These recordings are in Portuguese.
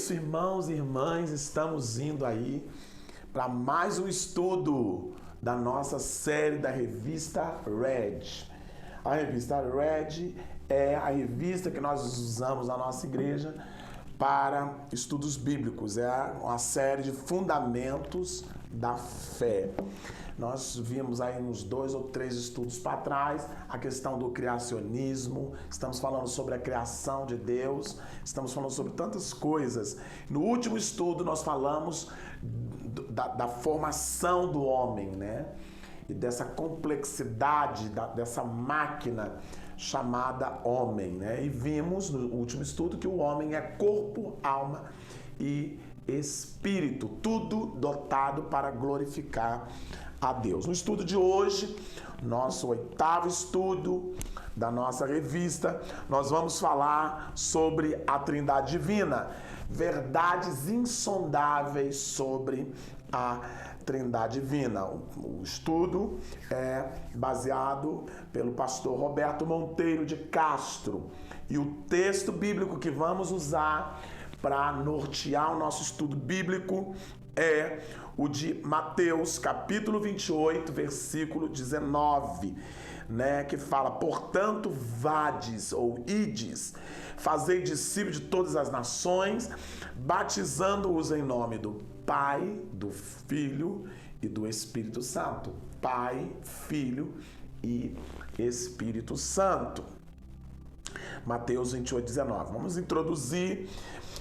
isso, irmãos e irmãs, estamos indo aí para mais um estudo da nossa série da revista Red. A revista Red é a revista que nós usamos na nossa igreja para estudos bíblicos. É uma série de fundamentos da fé. Nós vimos aí uns 2 ou 3 estudos para trás a questão do criacionismo, estamos falando sobre a criação de Deus, estamos falando sobre tantas coisas. No último estudo nós falamos da formação do homem, né? E dessa complexidade, dessa máquina chamada homem, né? E vimos no último estudo que o homem é corpo, alma e espírito, tudo dotado para glorificar a Deus. No estudo de hoje, nosso 8º estudo da nossa revista, nós vamos falar sobre a Trindade Divina, verdades insondáveis sobre a Trindade Divina. O estudo é baseado pelo pastor Roberto Monteiro de Castro e o texto bíblico que vamos usar para nortear o nosso estudo bíblico é o de Mateus, capítulo 28, versículo 19, né, que fala: portanto, vades ou ides, fazei discípulos de todas as nações, batizando-os em nome do Pai, do Filho e do Espírito Santo. Pai, Filho e Espírito Santo. Mateus 28, 19. Vamos introduzir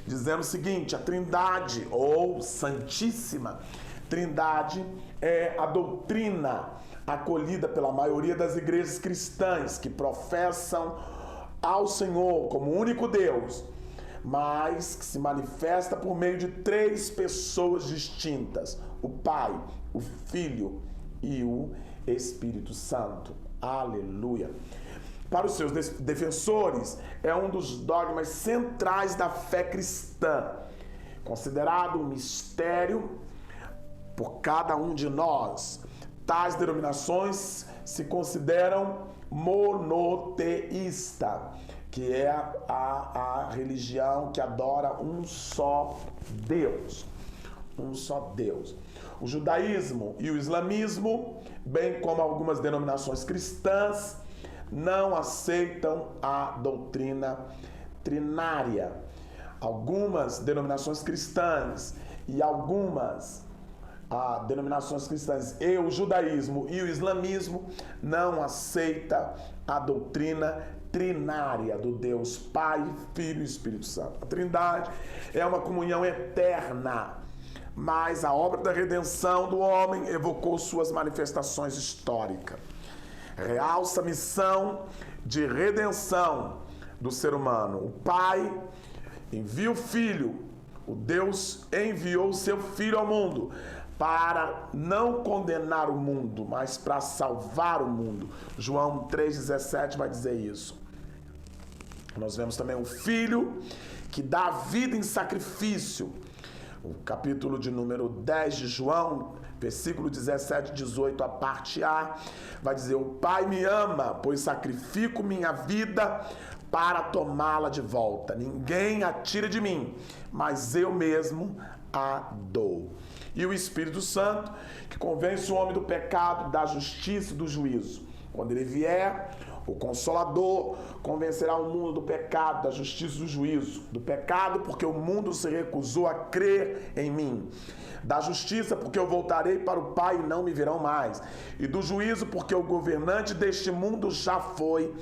dizendo o seguinte: a Trindade, ou Santíssima Trindade, é a doutrina acolhida pela maioria das igrejas cristãs que professam ao Senhor como único Deus, mas que se manifesta por meio de 3 pessoas distintas: o Pai, o Filho e o Espírito Santo. Aleluia! Para os seus defensores, é um dos dogmas centrais da fé cristã, considerado um mistério por cada um de nós. Tais denominações se consideram monoteísta, que é a religião que adora um só Deus. Um só Deus. O judaísmo e o islamismo, bem como algumas denominações cristãs, não aceitam a doutrina trinária. Algumas denominações cristãs e denominações cristãs e o judaísmo e o islamismo não aceitam a doutrina trinária do Deus Pai, Filho e Espírito Santo. A Trindade é uma comunhão eterna, mas a obra da redenção do homem evocou suas manifestações históricas. Realça a missão de redenção do ser humano. O Pai envia o Filho, o Deus enviou o seu Filho ao mundo para não condenar o mundo, mas para salvar o mundo. João 3,17 vai dizer isso. Nós vemos também o Filho que dá a vida em sacrifício. O capítulo de número 10 de João, versículo 17 e 18, a parte A, vai dizer: o Pai me ama, pois sacrifico minha vida para tomá-la de volta. Ninguém a tira de mim, mas eu mesmo a dou. E o Espírito Santo, que convence o homem do pecado, da justiça e do juízo. Quando ele vier, o Consolador convencerá o mundo do pecado, da justiça e do juízo. Do pecado, porque o mundo se recusou a crer em mim. Da justiça, porque eu voltarei para o Pai e não me verão mais. E do juízo, porque o governante deste mundo já foi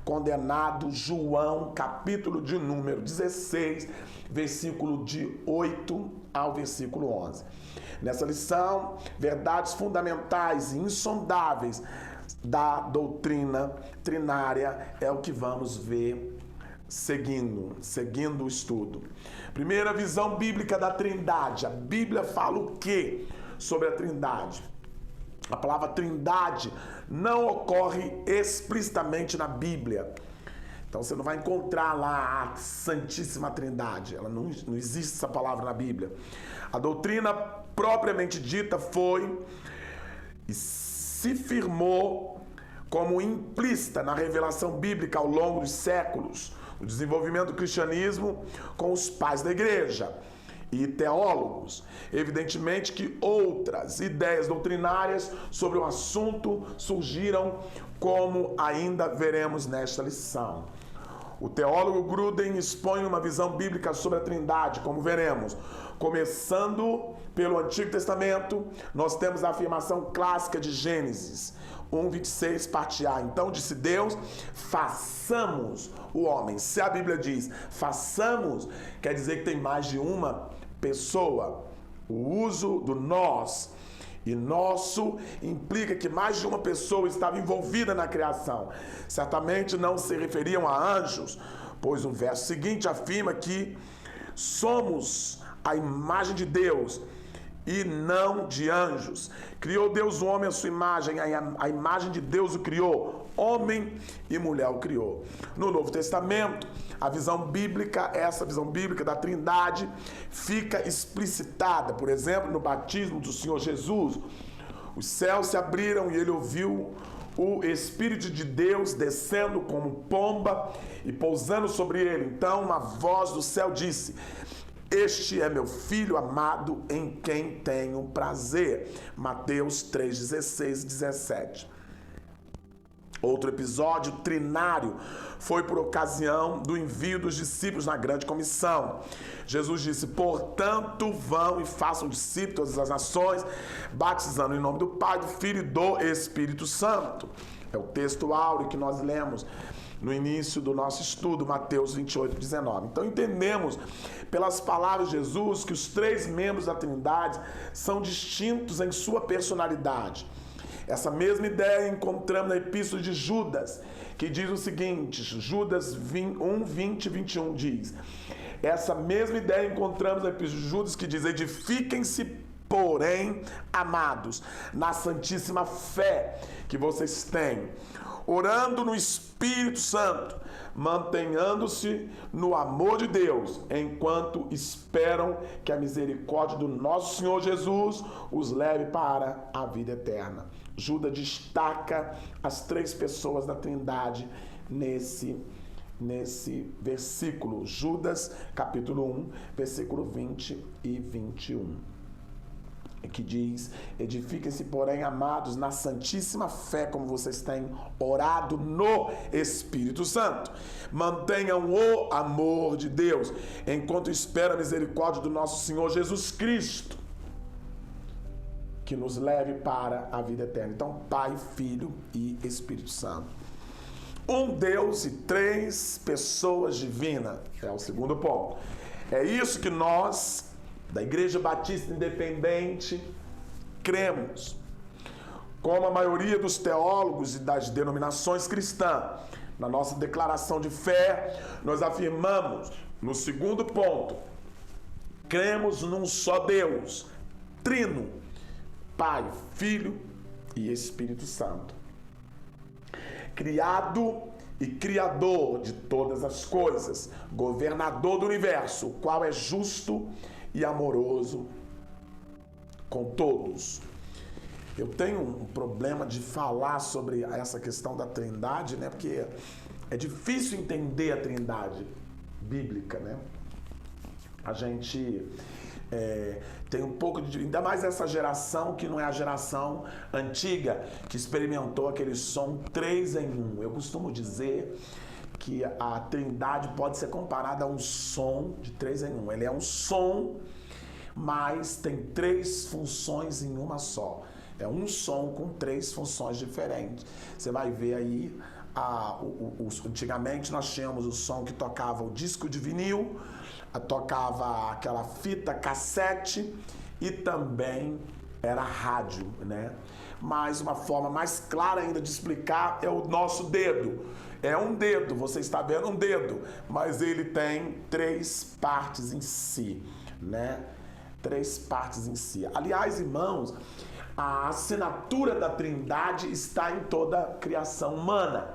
condenado. João, capítulo de número 16, versículo de 8 ao versículo 11. Nessa lição, verdades fundamentais e insondáveis da doutrina trinária é o que vamos ver seguindo o estudo. Primeira visão bíblica da Trindade. A Bíblia fala o que sobre a Trindade? A palavra Trindade não ocorre explicitamente na Bíblia. Então você não vai encontrar lá a Santíssima Trindade. Ela não existe essa palavra na Bíblia. A doutrina propriamente dita foi e se firmou como implícita na revelação bíblica ao longo dos séculos, o desenvolvimento do cristianismo com os pais da igreja. e teólogos. Evidentemente que outras ideias doutrinárias sobre o assunto surgiram, como ainda veremos nesta lição. O teólogo Gruden expõe uma visão bíblica sobre a Trindade, como veremos. Começando pelo Antigo Testamento, nós temos a afirmação clássica de Gênesis 1:26, parte A. Então disse Deus, façamos o homem. Se a Bíblia diz façamos, quer dizer que tem mais de uma pessoa. O uso do nós e nosso implica que mais de uma pessoa estava envolvida na criação. Certamente não se referiam a anjos, pois o verso seguinte afirma que somos a imagem de Deus e não de anjos. Criou Deus o homem à sua imagem, a imagem de Deus o criou, homem e mulher o criou. No Novo Testamento, a visão bíblica, essa visão bíblica da Trindade, fica explicitada, por exemplo, no batismo do Senhor Jesus. Os céus se abriram e ele ouviu o Espírito de Deus descendo como pomba e pousando sobre ele. Então uma voz do céu disse: este é meu filho amado, em quem tenho prazer. Mateus 3:16 e 17. Outro episódio trinário foi por ocasião do envio dos discípulos na grande comissão. Jesus disse: portanto, vão e façam discípulos de todas as nações, batizando em nome do Pai, do Filho e do Espírito Santo. É o texto áureo que nós lemos no início do nosso estudo, Mateus 28:19. Então entendemos pelas palavras de Jesus que os três membros da Trindade são distintos em sua personalidade. Essa mesma ideia encontramos na Epístola de Judas, que diz o seguinte, Judas 1:20 e 21 diz, essa mesma ideia encontramos na Epístola de Judas, que diz: edifiquem-se, porém, amados, na santíssima fé que vocês têm, orando no Espírito Santo, mantenhando-se no amor de Deus, enquanto esperam que a misericórdia do nosso Senhor Jesus os leve para a vida eterna. Judas destaca as três pessoas da Trindade nesse versículo. Judas, capítulo 1, versículo 20 e 21. Que diz: edifiquem-se, porém, amados, na santíssima fé, como vocês têm orado no Espírito Santo. Mantenham o amor de Deus, enquanto espera a misericórdia do nosso Senhor Jesus Cristo, que nos leve para a vida eterna. Então, Pai, Filho e Espírito Santo. Um Deus e três pessoas divinas. É o segundo ponto. É isso que nós, da Igreja Batista Independente, cremos. Como a maioria dos teólogos e das denominações cristãs, na nossa declaração de fé, nós afirmamos, no segundo ponto, cremos num só Deus, trino, Pai, Filho e Espírito Santo. Criado e Criador de todas as coisas, governador do universo, o qual é justo e amoroso com todos. Eu tenho um problema de falar sobre essa questão da Trindade, né? Porque é difícil entender a Trindade bíblica, né? A gente tem um pouco de... Ainda mais essa geração que não é a geração antiga, que experimentou aquele som 3 em 1. Eu costumo dizer que a Trindade pode ser comparada a um som de 3 em 1. Ele é um som, mas tem 3 funções em uma só. É um som com 3 funções diferentes. Você vai ver aí, antigamente nós tínhamos o som que tocava o disco de vinil, tocava aquela fita cassete e também era rádio, né? Mas uma forma mais clara ainda de explicar é o nosso dedo. É um dedo, você está vendo um dedo, mas ele tem 3 partes em si, né? 3 partes em si. Aliás, irmãos, a assinatura da Trindade está em toda a criação humana,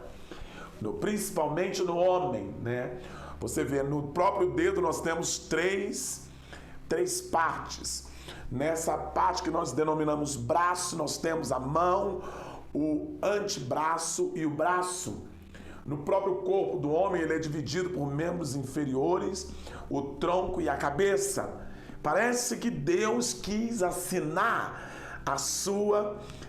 principalmente no homem, né? Você vê, no próprio dedo nós temos três partes. Nessa parte que nós denominamos braço, nós temos a mão, o antebraço e o braço. No próprio corpo do homem, ele é dividido por membros inferiores, o tronco e a cabeça. Parece que Deus quis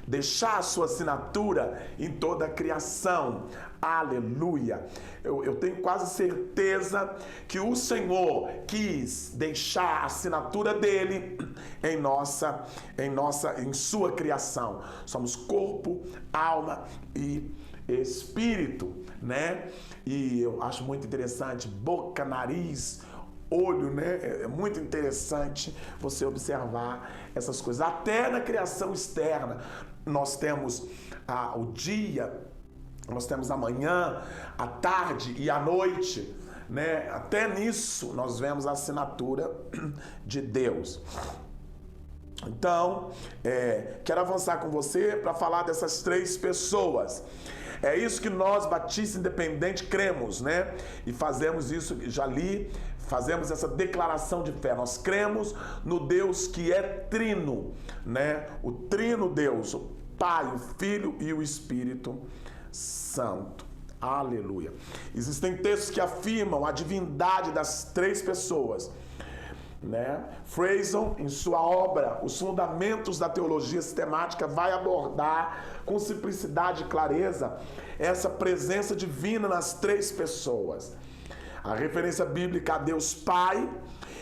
deixar a sua assinatura em toda a criação. Aleluia! Eu tenho quase certeza que o Senhor quis deixar a assinatura dele em sua criação. Somos corpo, alma e espírito, né? E eu acho muito interessante, boca, nariz, olho, né? É muito interessante você observar essas coisas. Até na criação externa, nós temos o dia, nós temos a manhã, a tarde e a noite, né? Até nisso nós vemos a assinatura de Deus. Então, quero avançar com você para falar dessas três pessoas. É isso que nós, batistas independentes, cremos, né? E fazemos isso, já li, fazemos essa declaração de fé. Nós cremos no Deus que é trino, né? O trino Deus, o Pai, o Filho e o Espírito Santo. Aleluia. Existem textos que afirmam a divindade das três pessoas, né? Fraser, em sua obra Os Fundamentos da Teologia Sistemática, vai abordar com simplicidade e clareza essa presença divina nas três pessoas. A referência bíblica a Deus Pai,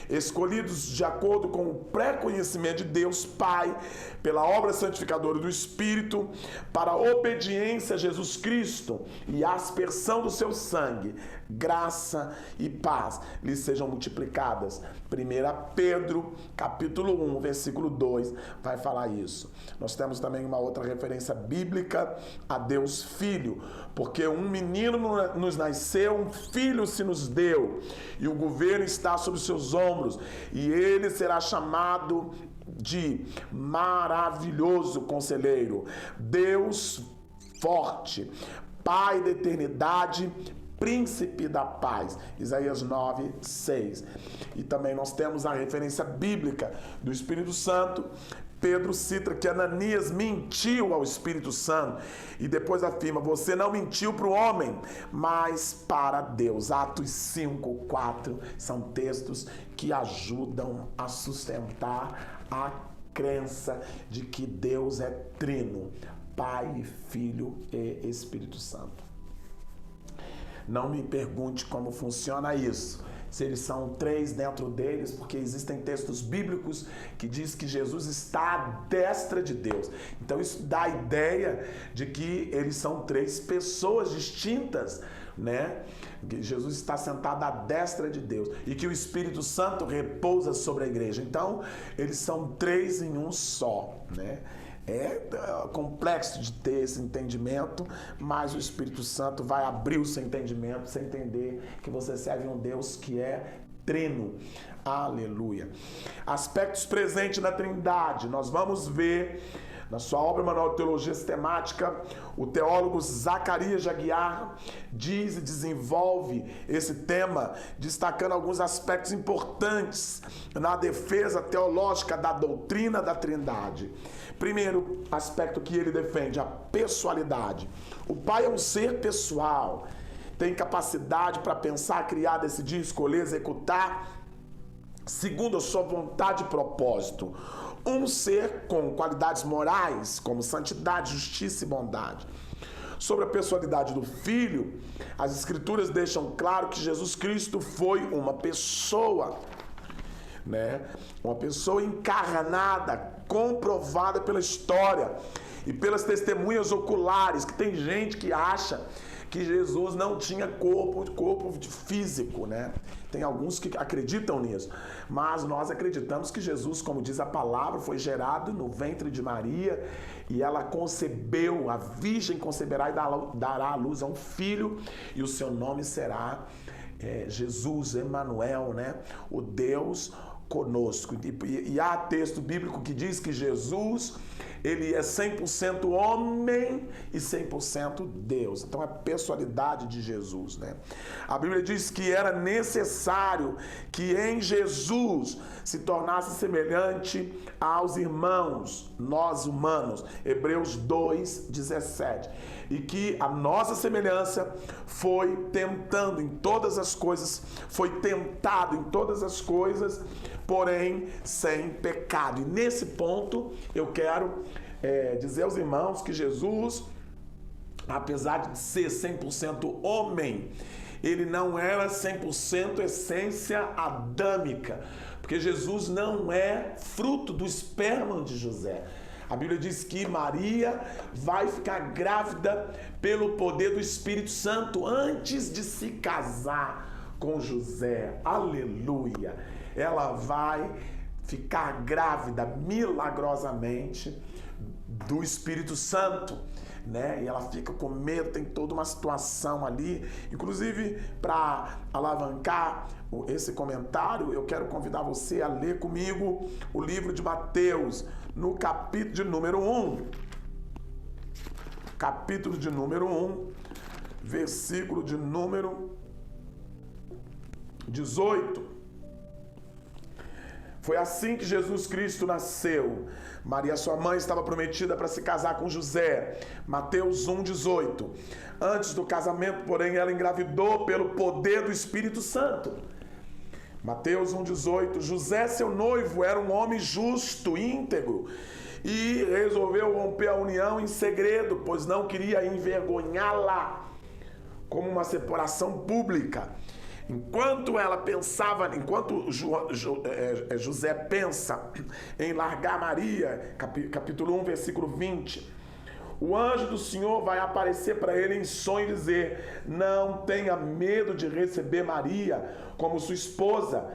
escolhidos de acordo com o pré-conhecimento de Deus Pai, pela obra santificadora do Espírito, para a obediência a Jesus Cristo e a aspersão do seu sangue, graça e paz lhes sejam multiplicadas. 1 Pedro, capítulo 1, versículo 2, vai falar isso. Nós temos também uma outra referência bíblica a Deus Filho, porque um menino nos nasceu, um filho se nos deu, e o governo está sobre os seus ombros, e ele será chamado de Maravilhoso Conselheiro, Deus Forte, Pai da Eternidade, Príncipe da Paz. Isaías 9, 6. E também nós temos a referência bíblica do Espírito Santo. Pedro cita que Ananias mentiu ao Espírito Santo e depois afirma: você não mentiu para o homem, mas para Deus. Atos 5, 4 são textos que ajudam a sustentar a crença de que Deus é trino, Pai, Filho e Espírito Santo. Não me pergunte como funciona isso, se eles são três dentro deles, porque existem textos bíblicos que diz que Jesus está à destra de Deus. Então isso dá a ideia de que eles são três pessoas distintas, né? Que Jesus está sentado à destra de Deus e que o Espírito Santo repousa sobre a igreja. Então eles são três em um só, né? É complexo de ter esse entendimento, mas o Espírito Santo vai abrir o seu entendimento, você entender que você serve um Deus que é trino. Aleluia. Aspectos presentes na Trindade. Nós vamos ver na sua obra Manual de Teologia Sistemática, o teólogo Zacarias de Aguiar diz e desenvolve esse tema, destacando alguns aspectos importantes na defesa teológica da doutrina da Trindade. Primeiro aspecto que ele defende, a pessoalidade. O Pai é um ser pessoal, tem capacidade para pensar, criar, decidir, escolher, executar, segundo a sua vontade e propósito. Um ser com qualidades morais, como santidade, justiça e bondade. Sobre a pessoalidade do Filho, as Escrituras deixam claro que Jesus Cristo foi uma pessoa, né? Uma pessoa encarnada, comprovada pela história e pelas testemunhas oculares, que tem gente que acha que Jesus não tinha corpo físico, né? Tem alguns que acreditam nisso, mas nós acreditamos que Jesus, como diz a palavra, foi gerado no ventre de Maria e ela concebeu, a virgem conceberá e dará à luz a um filho e o seu nome será Jesus, Emanuel, né? O Deus conosco. E há texto bíblico que diz que Jesus, ele é 100% homem e 100% Deus. Então é a pessoalidade de Jesus, né? A Bíblia diz que era necessário que em Jesus se tornasse semelhante aos irmãos, nós humanos. Hebreus 2:17. E que a nossa semelhança foi tentado em todas as coisas porém sem pecado. E nesse ponto eu quero dizer aos irmãos que Jesus, apesar de ser 100% homem, ele não era 100% essência adâmica, porque Jesus não é fruto do esperma de José. A Bíblia diz que Maria vai ficar grávida pelo poder do Espírito Santo antes de se casar com José. Aleluia! Ela vai ficar grávida milagrosamente do Espírito Santo, né? E ela fica com medo, tem toda uma situação ali. Inclusive, para alavancar esse comentário, eu quero convidar você a ler comigo o livro de Mateus, no capítulo de número 1. Capítulo de número 1, versículo de número 18. Foi assim que Jesus Cristo nasceu. Maria, sua mãe, estava prometida para se casar com José. Mateus 1,18. Antes do casamento, porém, ela engravidou pelo poder do Espírito Santo. Mateus 1,18. José, seu noivo, era um homem justo, íntegro, e resolveu romper a união em segredo, pois não queria envergonhá-la como uma separação pública. Enquanto ela pensava, enquanto José pensa em largar Maria, capítulo 1, versículo 20, o anjo do Senhor vai aparecer para ele em sonho e dizer: não tenha medo de receber Maria como sua esposa,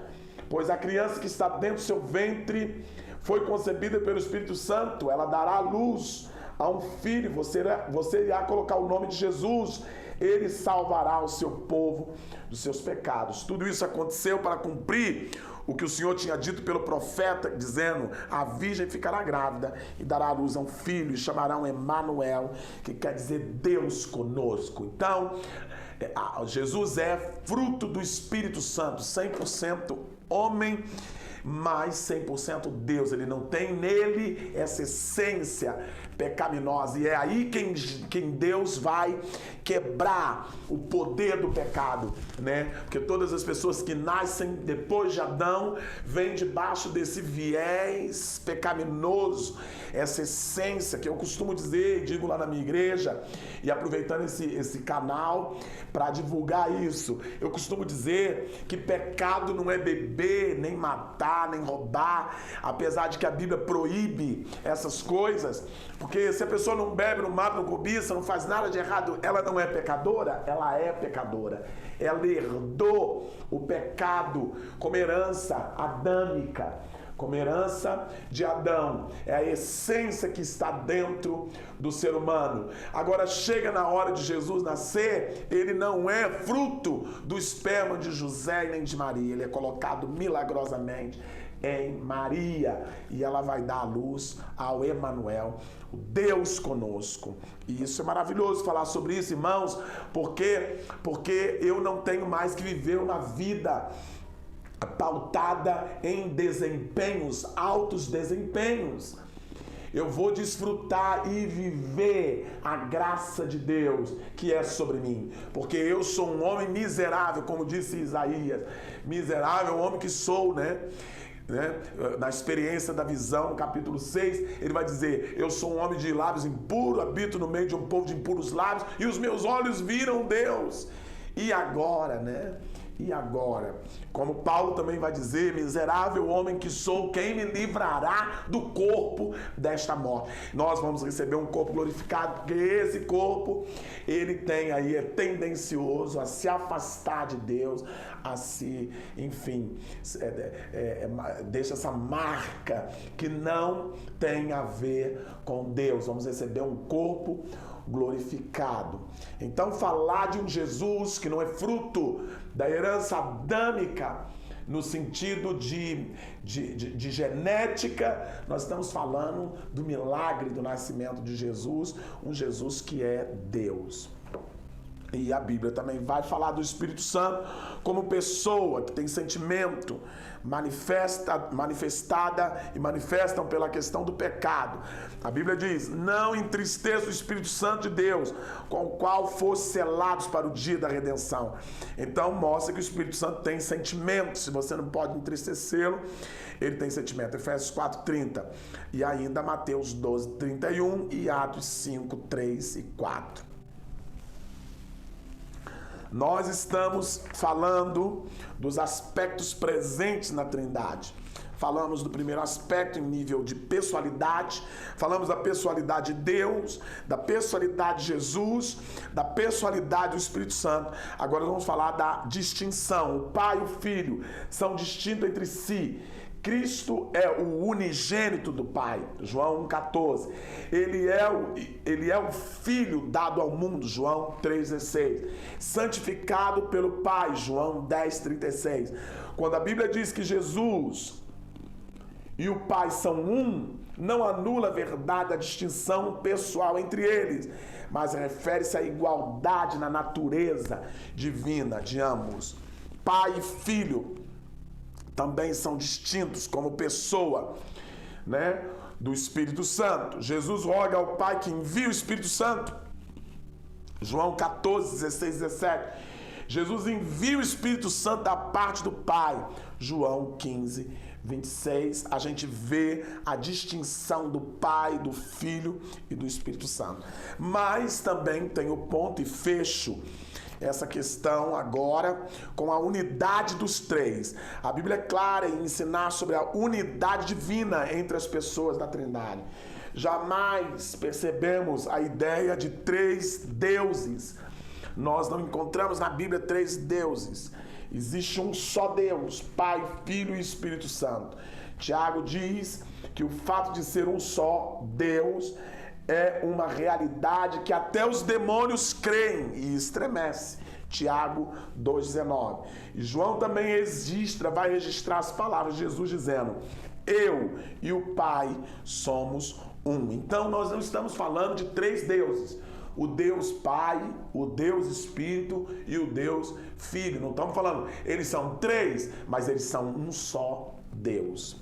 pois a criança que está dentro do seu ventre foi concebida pelo Espírito Santo. Ela dará à luz a um filho, você irá colocar o nome de Jesus. Ele salvará o seu povo dos seus pecados. Tudo isso aconteceu para cumprir o que o Senhor tinha dito pelo profeta, dizendo: a virgem ficará grávida e dará à luz a um filho e chamarão Emanuel, que quer dizer Deus conosco. Então, Jesus é fruto do Espírito Santo, 100% homem, mas 100% Deus. Ele não tem nele essa essência pecaminosa, e é aí quem Deus vai quebrar o poder do pecado, né? Porque todas as pessoas que nascem depois de Adão vêm debaixo desse viés pecaminoso, essa essência que eu costumo dizer, digo lá na minha igreja, e aproveitando esse canal para divulgar isso, eu costumo dizer que pecado não é beber, nem matar, nem roubar, apesar de que a Bíblia proíbe essas coisas, porque se a pessoa não bebe, não mata, não cobiça, não faz nada de errado, ela não é pecadora? Ela é pecadora. Ela herdou o pecado como herança adâmica, como herança de Adão. É a essência que está dentro do ser humano. Agora chega na hora de Jesus nascer, ele não é fruto do esperma de José e nem de Maria. Ele é colocado milagrosamente em Maria, e ela vai dar à luz ao Emanuel, o Deus conosco. E isso é maravilhoso falar sobre isso, irmãos, porque eu não tenho mais que viver uma vida pautada em desempenhos, altos desempenhos. Eu vou desfrutar e viver a graça de Deus que é sobre mim, porque eu sou um homem miserável, como disse Isaías, miserável, homem que sou, né? Na experiência da visão, capítulo 6, ele vai dizer: eu sou um homem de lábios impuros, habito no meio de um povo de impuros lábios, e os meus olhos viram Deus. E agora, né? E agora? Como Paulo também vai dizer: miserável homem que sou, quem me livrará do corpo desta morte? Nós vamos receber um corpo glorificado, porque esse corpo, ele tem aí, é tendencioso a se afastar de Deus, a se, enfim, deixa essa marca que não tem a ver com Deus. Vamos receber um corpo glorificado. Então, falar de um Jesus que não é fruto da herança adâmica, no sentido de genética, nós estamos falando do milagre do nascimento de Jesus, um Jesus que é Deus. E a Bíblia também vai falar do Espírito Santo como pessoa que tem sentimento, manifestada e manifestam pela questão do pecado. A Bíblia diz: não entristeça o Espírito Santo de Deus, com o qual fosse selados para o dia da redenção. Então mostra que o Espírito Santo tem sentimento. Se você não pode entristecê-lo, ele tem sentimento. Efésios 4:30 e ainda Mateus 12:31 e Atos 5:3 e 4. Nós estamos falando dos aspectos presentes na Trindade. Falamos do primeiro aspecto em nível de pessoalidade, falamos da pessoalidade de Deus, da pessoalidade de Jesus, da pessoalidade do Espírito Santo. Agora vamos falar da distinção. O Pai e o Filho são distintos entre si. Cristo é o unigênito do Pai, João 1,14. Ele é o Filho dado ao mundo, João 3,16. Santificado pelo Pai, João 10,36. Quando a Bíblia diz que Jesus e o Pai são um, não anula a verdade da distinção pessoal entre eles, mas refere-se à igualdade na natureza divina de ambos. Pai e Filho também são distintos como pessoa, né, do Espírito Santo. Jesus roga ao Pai que envie o Espírito Santo. João 14:16-17. Jesus envia o Espírito Santo da parte do Pai. João 15:26. A gente vê a distinção do Pai, do Filho e do Espírito Santo. Mas também tem o ponto e fecho essa questão agora com a unidade dos três. A Bíblia é clara em ensinar sobre a unidade divina entre as pessoas da Trindade. Jamais percebemos a ideia de três deuses. Nós não encontramos na Bíblia três deuses. Existe um só Deus, Pai, Filho e Espírito Santo. Tiago diz que o fato de ser um só Deus é uma realidade que até os demônios creem e estremece. Tiago 2,19. E João também vai registrar as palavras de Jesus dizendo: eu e o Pai somos um. Então nós não estamos falando de três deuses. O Deus Pai, o Deus Espírito e o Deus Filho. Não estamos falando, eles são três, mas eles são um só Deus.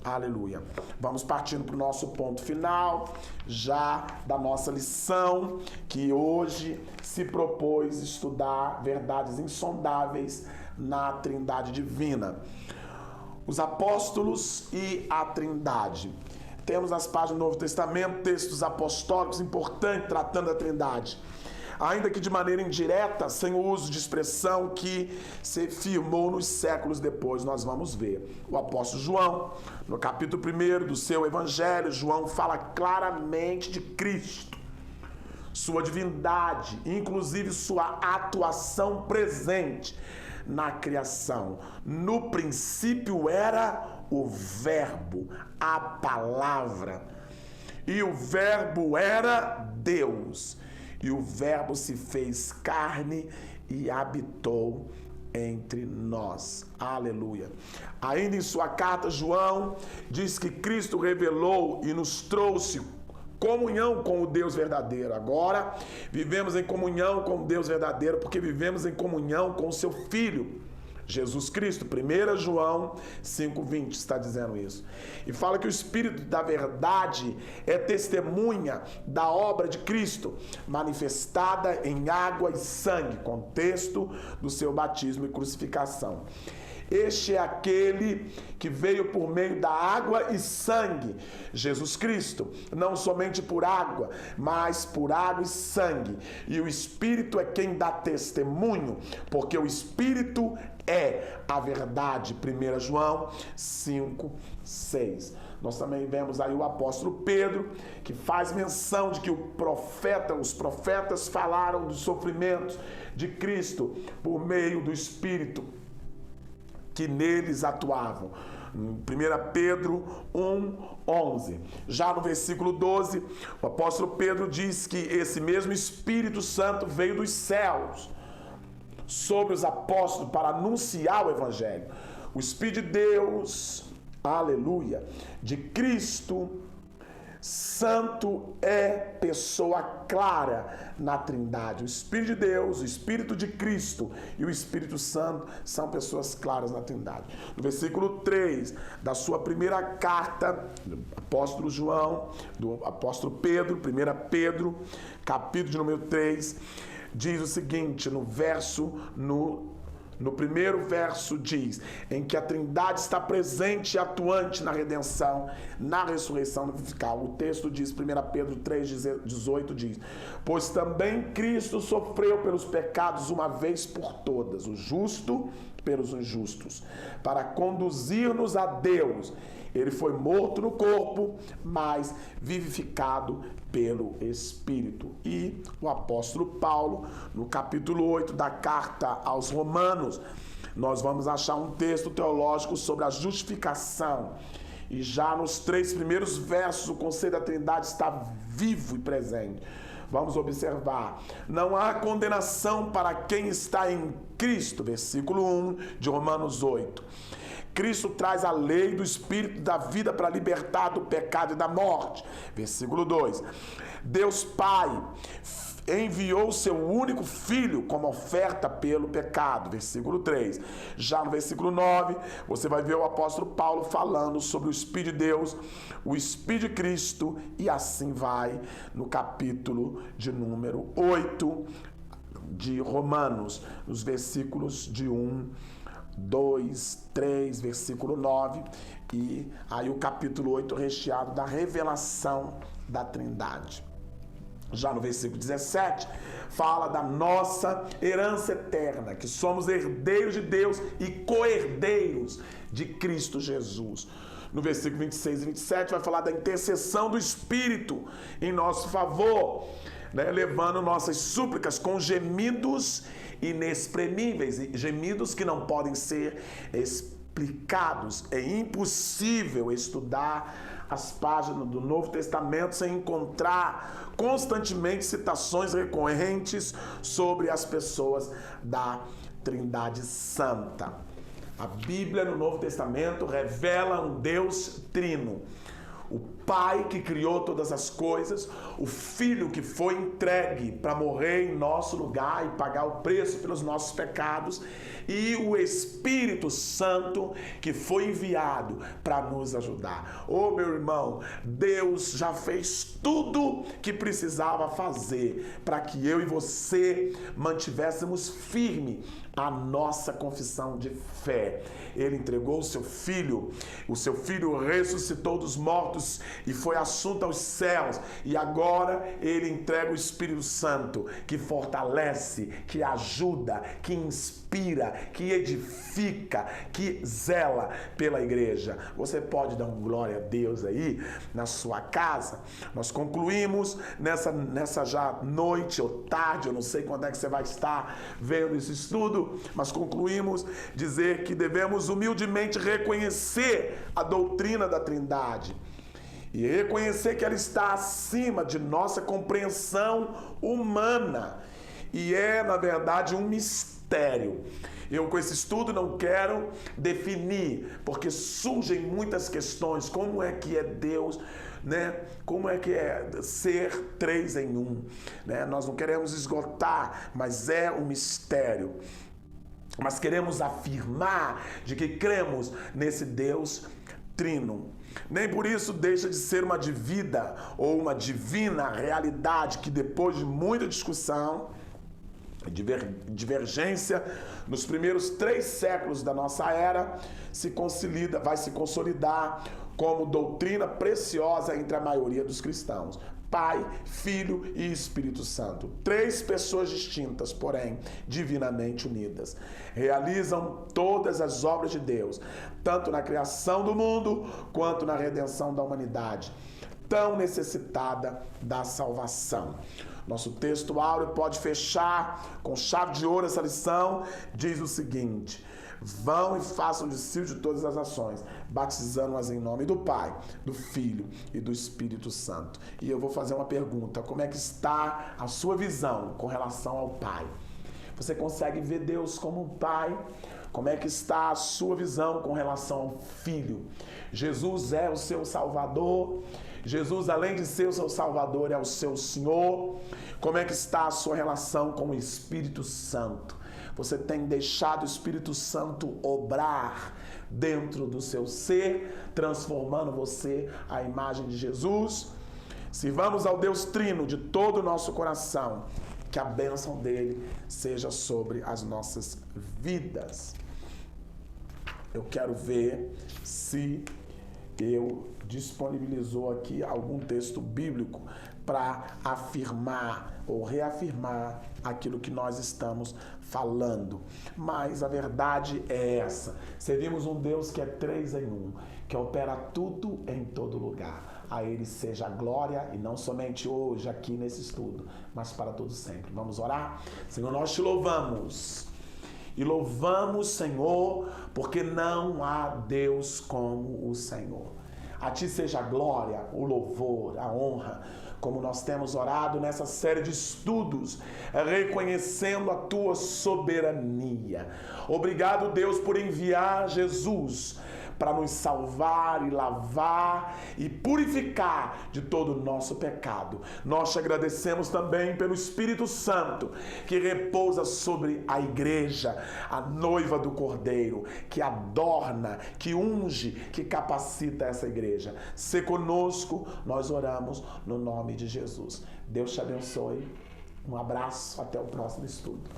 Aleluia. Vamos partindo para o nosso ponto final, já da nossa lição, que hoje se propôs estudar verdades insondáveis na Trindade Divina. Os apóstolos e a Trindade. Temos nas páginas do Novo Testamento textos apostólicos importantes tratando da Trindade, ainda que de maneira indireta, sem o uso de expressão que se firmou nos séculos depois. Nós vamos ver. O apóstolo João, no capítulo 1 do seu evangelho, João fala claramente de Cristo, sua divindade, inclusive sua atuação presente na criação. No princípio era o Verbo, a palavra, e o Verbo era Deus. E o Verbo se fez carne e habitou entre nós. Aleluia. Ainda em sua carta, João diz que Cristo revelou e nos trouxe comunhão com o Deus verdadeiro. Agora vivemos em comunhão com o Deus verdadeiro porque vivemos em comunhão com o seu Filho, Jesus Cristo. 1 João 5,20 está dizendo isso. E fala que o Espírito da verdade é testemunha da obra de Cristo, manifestada em água e sangue, contexto do seu batismo e crucificação. Este é aquele que veio por meio da água e sangue, Jesus Cristo, não somente por água, mas por água e sangue. E o Espírito é quem dá testemunho, porque o Espírito é a verdade. 1 João 5:6. Nós também vemos aí o apóstolo Pedro, que faz menção de que os profetas falaram dos sofrimentos de Cristo por meio do Espírito que neles atuavam. 1 Pedro 1:11. Já no versículo 12, o apóstolo Pedro diz que esse mesmo Espírito Santo veio dos céus sobre os apóstolos para anunciar o Evangelho. O Espírito de Deus, aleluia, de Cristo, Santo é pessoa clara na Trindade. O Espírito de Deus, o Espírito de Cristo e o Espírito Santo são pessoas claras na Trindade. No versículo 3 da sua primeira carta, do apóstolo João, do apóstolo Pedro, 1 Pedro, capítulo de número 3, diz o seguinte, no primeiro verso diz, em que a Trindade está presente e atuante na redenção, na ressurreição vivifical. O texto diz, 1 Pedro 3,18 diz, pois também Cristo sofreu pelos pecados uma vez por todas, o justo pelos injustos, para conduzir-nos a Deus. Ele foi morto no corpo, mas vivificado pelo Espírito. E o apóstolo Paulo, no capítulo 8 da carta aos Romanos, nós vamos achar um texto teológico sobre a justificação. E já nos 3 primeiros versos, o conceito da Trindade está vivo e presente. Vamos observar. Não há condenação para quem está em Cristo, versículo 1 de Romanos 8. Cristo traz a lei do Espírito da vida para libertar do pecado e da morte. Versículo 2. Deus Pai enviou o seu único Filho como oferta pelo pecado. Versículo 3. Já no versículo 9, você vai ver o apóstolo Paulo falando sobre o Espírito de Deus, o Espírito de Cristo, e assim vai no capítulo de número 8 de Romanos, nos versículos de 1, 2, 3, versículo 9, e aí o capítulo 8 recheado da revelação da Trindade. Já no versículo 17, fala da nossa herança eterna, que somos herdeiros de Deus e co-herdeiros de Cristo Jesus. No versículo 26 e 27 vai falar da intercessão do Espírito em nosso favor, né, levando nossas súplicas com gemidos inexprimíveis, gemidos que não podem ser explicados. É impossível estudar as páginas do Novo Testamento sem encontrar constantemente citações recorrentes sobre as pessoas da Trindade Santa. A Bíblia no Novo Testamento revela um Deus trino. O Pai que criou todas as coisas, o Filho que foi entregue para morrer em nosso lugar e pagar o preço pelos nossos pecados, e o Espírito Santo que foi enviado para nos ajudar. Oh, meu irmão, Deus já fez tudo que precisava fazer para que eu e você mantivéssemos firme a nossa confissão de fé. Ele entregou o seu Filho ressuscitou dos mortos e foi assunto aos céus, e agora ele entrega o Espírito Santo, que fortalece, que ajuda, que inspira, que edifica, que zela pela igreja. Você pode dar um glória a Deus aí na sua casa? Nós concluímos nessa já noite ou tarde, eu não sei quando é que você vai estar vendo esse estudo, mas concluímos dizer que devemos humildemente reconhecer a doutrina da Trindade e reconhecer que ela está acima de nossa compreensão humana e é, na verdade, um mistério. Eu, com esse estudo, não quero definir, porque surgem muitas questões. Como é que é Deus, né? Como é que é ser 3 em 1? Né? Nós não queremos esgotar, mas é um mistério. Mas queremos afirmar de que cremos nesse Deus trino. Nem por isso deixa de ser uma divina ou uma divina realidade que, depois de muita discussão, divergência, nos primeiros 3 séculos da nossa era, vai se consolidar como doutrina preciosa entre a maioria dos cristãos. Pai, Filho e Espírito Santo. 3 pessoas distintas, porém divinamente unidas. Realizam todas as obras de Deus, tanto na criação do mundo quanto na redenção da humanidade, tão necessitada da salvação. Nosso texto áureo pode fechar com chave de ouro essa lição. Diz o seguinte: vão e façam discípulos de todas as nações, batizando-as em nome do Pai, do Filho e do Espírito Santo. E eu vou fazer uma pergunta: como é que está a sua visão com relação ao Pai? Você consegue ver Deus como um Pai? Como é que está a sua visão com relação ao Filho? Jesus é o seu Salvador. Jesus, além de ser o seu Salvador, é o seu Senhor. Como é que está a sua relação com o Espírito Santo? Você tem deixado o Espírito Santo obrar dentro do seu ser, transformando você à imagem de Jesus? Sirvamos ao Deus Trino de todo o nosso coração, que a bênção dele seja sobre as nossas vidas. Eu quero ver se eu disponibilizou aqui algum texto bíblico para afirmar ou reafirmar aquilo que nós estamos falando. Mas a verdade é essa. Servimos um Deus que é 3 em 1, que opera tudo em todo lugar. A Ele seja a glória, e não somente hoje, aqui nesse estudo, mas para todo sempre. Vamos orar? Senhor, nós te louvamos. E louvamos, Senhor, porque não há Deus como o Senhor. A Ti seja a glória, o louvor, a honra, como nós temos orado nessa série de estudos, reconhecendo a Tua soberania. Obrigado, Deus, por enviar Jesus para nos salvar e lavar e purificar de todo o nosso pecado. Nós te agradecemos também pelo Espírito Santo que repousa sobre a igreja, a noiva do Cordeiro, que adorna, que unge, que capacita essa igreja. Se conosco, nós oramos no nome de Jesus. Deus te abençoe. Um abraço, até o próximo estudo.